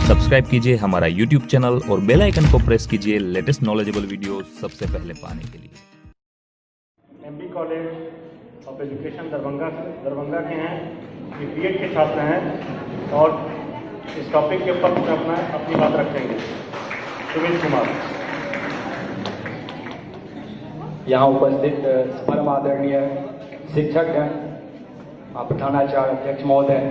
Subscribe कीजिए हमारा YouTube channel और बेल आइकन को प्रेस कीजिए लेटेस्ट नॉलेजेबल वीडियो सबसे पहले पाने के लिए। MB college of education Darbhanga के हैं, ये बीएड के छात्र हैं और इस टॉपिक के ऊपर अपनी बात रखेंगे। सुमित कुमार। यहाँ उपस्थित परम आदरणीय शिक्षक हैं, प्रधानाचार्य अध्यक्ष महोदय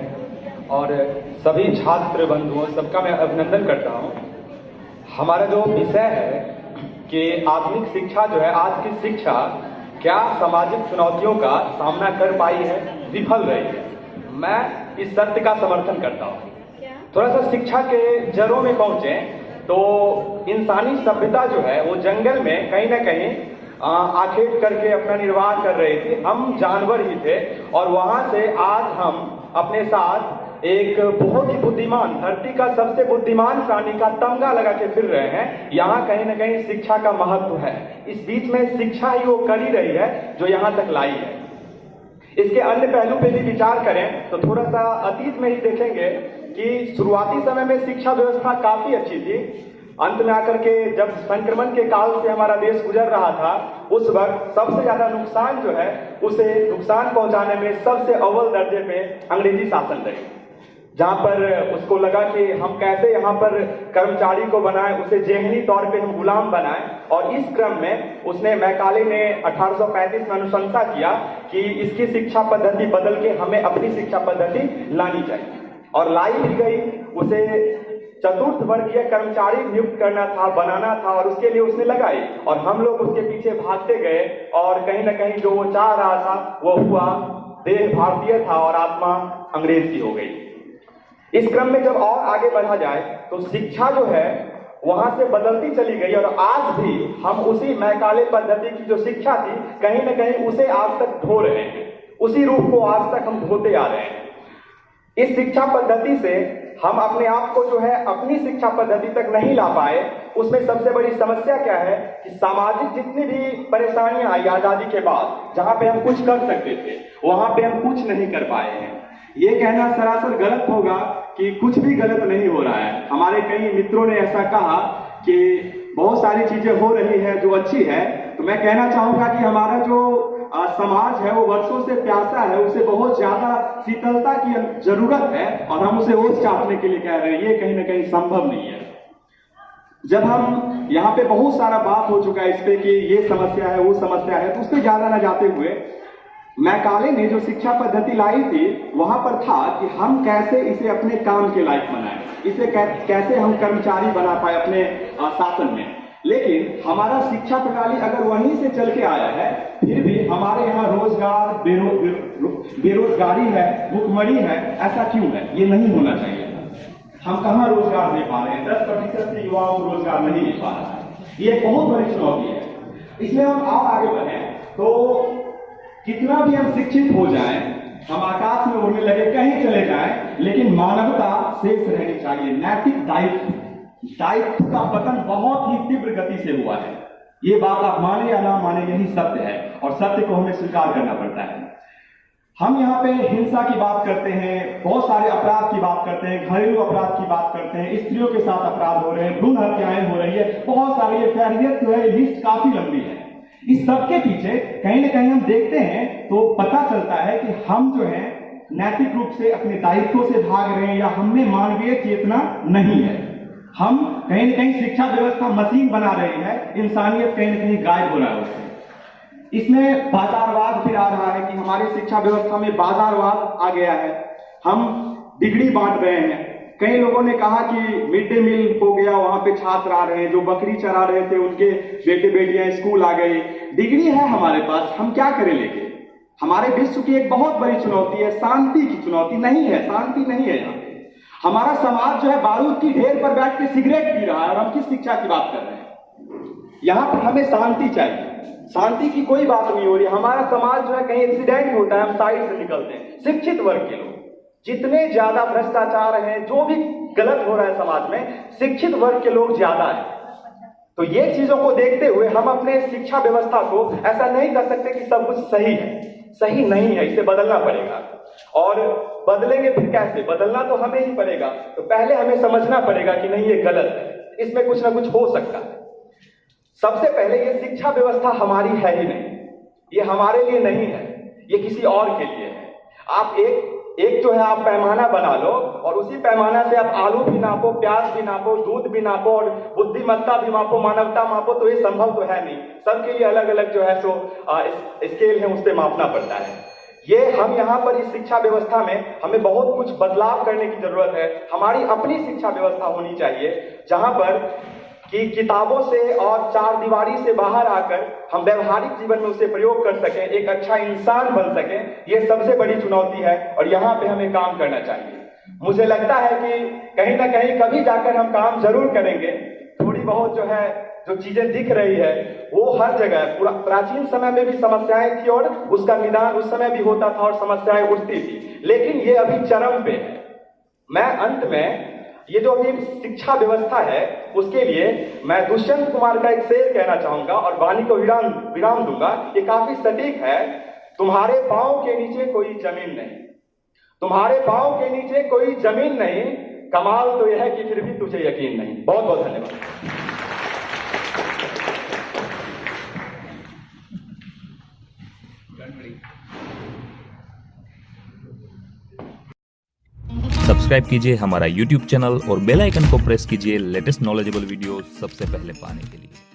और सभी छात्र बंधुओं, सबका मैं अभिनंदन करता हूँ। हमारा जो विषय है कि आधुनिक शिक्षा जो है, आज की शिक्षा क्या सामाजिक चुनौतियों का सामना कर पाई है, विफल रही है। मैं इस सत्य का समर्थन करता हूँ। थोड़ा सा शिक्षा के जड़ों में पहुँचे तो इंसानी सभ्यता जो है वो जंगल में कहीं ना कहीं आखेट करके अपना निर्वाह कर रही थी। हम जानवर ही थे और वहाँ से आज हम अपने साथ एक बहुत ही बुद्धिमान, धरती का सबसे बुद्धिमान प्राणी का तमगा लगा के फिर रहे हैं। यहाँ कहीं ना कहीं शिक्षा का महत्व है। इस बीच में शिक्षा ही वो कर ही रही है जो यहाँ तक लाई है। इसके अन्य पहलू पे भी विचार करें तो थोड़ा सा अतीत में ही देखेंगे कि शुरुआती समय में शिक्षा व्यवस्था काफी अच्छी थी। अंत में आकर के जब संक्रमण के काल से हमारा देश गुजर रहा था, उस वक्त सबसे ज्यादा नुकसान जो है, उसे नुकसान पहुंचाने में सबसे अव्वल दर्जे पे अंग्रेजी शासन रही, जहां पर उसको लगा कि हम कैसे यहाँ पर कर्मचारी को बनाएं, उसे जेहनी तौर पे हम गुलाम बनाएं। और इस क्रम में उसने मैकाले ने 1835 में अनुशंसा किया कि इसकी शिक्षा पद्धति बदल के हमें अपनी शिक्षा पद्धति लानी चाहिए, और लाई भी गई। उसे चतुर्थ वर्गीय कर्मचारी नियुक्त करना था, बनाना था, और उसके लिए उसने लगाई और हम लोग उसके पीछे भागते गए और कहीं ना कहीं जो वो चाह रहा था वो हुआ। देह भारतीय था और आत्मा अंग्रेज की हो गई। इस क्रम में जब और आगे बढ़ा जाए तो शिक्षा जो है वहां से बदलती चली गई, और आज भी हम उसी मैकाले पद्धति की जो शिक्षा थी कहीं ना कहीं उसे आज तक धो रहे हैं, उसी रूप को आज तक हम धोते आ रहे हैं। इस शिक्षा पद्धति से हम अपने आप को जो है अपनी शिक्षा पद्धति तक नहीं ला पाए। उसमें सबसे बड़ी समस्या क्या है कि सामाजिक जितनी भी परेशानियां आई आजादी के बाद, जहां पे हम कुछ कर सकते थे वहां पे हम कुछ नहीं कर पाए हैं। ये कहना सरासर गलत होगा कि कुछ भी गलत नहीं हो रहा है। हमारे कई मित्रों ने ऐसा कहा कि बहुत सारी चीजें हो रही है जो अच्छी है, तो मैं कहना चाहूंगा कि हमारा जो समाज है वो वर्षों से प्यासा है, उसे बहुत ज्यादा शीतलता की जरूरत है, और हम उसे ओस चाटने के लिए कह रहे हैं। ये कहीं ना कहीं संभव नहीं है। जब हम यहाँ पे बहुत सारा बात हो चुका है इस पे कि ये समस्या है वो समस्या है, तो उस पर ज्यादा न जाते हुए मैकाले ने जो शिक्षा पद्धति लाई थी वहां पर था कि हम कैसे इसे अपने काम के लायक बनाएं, इसे कैसे हम कर्मचारी बना पाए अपने शासन में। लेकिन हमारा शिक्षा प्रणाली अगर वहीं से चल के आया है, फिर भी हमारे यहाँ रोजगार, बेरोजगारी है, भुखमरी है। ऐसा क्यों है? ये नहीं होना चाहिए। हम कहाँ रोजगार दे पा रहे हैं? 10% से युवाओं को रोजगार नहीं दे पा रहा है। ये बहुत बड़ी चुनौती है। इसमें हम और आगे बढ़े तो कितना भी हम शिक्षित हो जाएं, हम आकाश में उड़ने लगे, कहीं चले जाएं, लेकिन मानवता शेष रहनी चाहिए। नैतिक दायित्व का पतन बहुत ही तीव्र गति से हुआ है। ये बात आप माने या ना माने, यही सत्य है, और सत्य को हमें स्वीकार करना पड़ता है। हम यहाँ पे हिंसा की बात करते हैं, बहुत सारे अपराध की बात करते हैं, घरेलू अपराध की बात करते हैं, स्त्रियों के साथ अपराध हो रहे हैं, भ्रूण हत्याएं हो रही है, बहुत सारी एफआईआर जो है, लिस्ट काफी लंबी है। इस सब के पीछे कहीं ना कहीं हम देखते हैं तो पता चलता है कि हम जो है नैतिक रूप से अपने दायित्वों से भाग रहे हैं, या हमें मानवीय चेतना नहीं है। हम कहीं ना कहीं शिक्षा व्यवस्था मशीन बना रही है, इंसानियत कहीं ना कहीं गायब हो रहा है उससे। इसमें बाजारवाद फिर आ रहा है कि हमारी शिक्षा व्यवस्था में बाजारवाद आ गया है। हम डिग्री बांट रहे हैं। कई लोगों ने कहा कि मिड डे मील हो गया, वहां पे छात्र आ रहे हैं, जो बकरी चरा रहे थे उनके बेटे बेटियां स्कूल आ गए। डिग्री है हमारे पास, हम क्या करें लेके? हमारे विश्व की एक बहुत बड़ी चुनौती है, शांति की चुनौती नहीं है, शांति नहीं है। यहाँ पे हमारा समाज जो है बारूद की ढेर पर बैठ के सिगरेट पी रहा है, और हम किस शिक्षा की बात कर रहे हैं? यहाँ पर हमें शांति चाहिए। शांति की कोई बात नहीं हो रही। हमारा समाज जो है कहीं एक्सीडेंट होता है, हम साइड से निकलते हैं। शिक्षित वर्ग के लोग जितने ज्यादा भ्रष्टाचार है, जो भी गलत हो रहा है समाज में, शिक्षित वर्ग के लोग ज्यादा है। तो ये चीजों को देखते हुए हम अपने शिक्षा व्यवस्था को ऐसा नहीं कर सकते कि सब कुछ सही है। सही नहीं है, इसे बदलना पड़ेगा। और बदलेंगे फिर कैसे? बदलना तो हमें ही पड़ेगा। तो पहले हमें समझना पड़ेगा कि नहीं, ये गलत है, इसमें कुछ ना कुछ हो सकता है। सबसे पहले ये शिक्षा व्यवस्था हमारी है ही नहीं, ये हमारे लिए नहीं है, ये किसी और के लिए है। आप एक जो है आप पैमाना बना लो और उसी पैमाना से आप आलू भी नापो, प्याज भी नापो, दूध भी नापो और बुद्धिमत्ता भी मापो, मानवता मापो, तो ये संभव तो है नहीं। सबके लिए अलग अलग जो है सो स्केल है, उससे मापना पड़ता है। ये हम यहाँ पर इस शिक्षा व्यवस्था में हमें बहुत कुछ बदलाव करने की जरूरत है। हमारी अपनी शिक्षा व्यवस्था होनी चाहिए जहां पर कि किताबों से और चार दीवारी से बाहर आकर हम व्यवहारिक जीवन में उसे प्रयोग कर सकें, एक अच्छा इंसान बन सकें। ये सबसे बड़ी चुनौती है और यहाँ पे हमें काम करना चाहिए। मुझे लगता है कि कहीं ना कहीं कभी जाकर हम काम जरूर करेंगे। थोड़ी बहुत जो है जो चीजें दिख रही है वो हर जगह, पूरा प्राचीन समय में भी समस्याएं थी और उसका निदान उस समय भी होता था और समस्याएं उठती थी, लेकिन ये अभी चरम पे है। मैं अंत में ये जो अभी शिक्षा व्यवस्था है उसके लिए मैं दुष्यंत कुमार का एक शेर कहना चाहूंगा और वाणी को विराम दूंगा। ये काफी सटीक है। तुम्हारे पांव के नीचे कोई जमीन नहीं, तुम्हारे पांव के नीचे कोई जमीन नहीं, कमाल तो यह है कि फिर भी तुझे यकीन नहीं। बहुत बहुत धन्यवाद। सब्सक्राइब कीजिए हमारा YouTube चैनल और बेल आइकन को प्रेस कीजिए लेटेस्ट नॉलेजेबल वीडियो सबसे पहले पाने के लिए।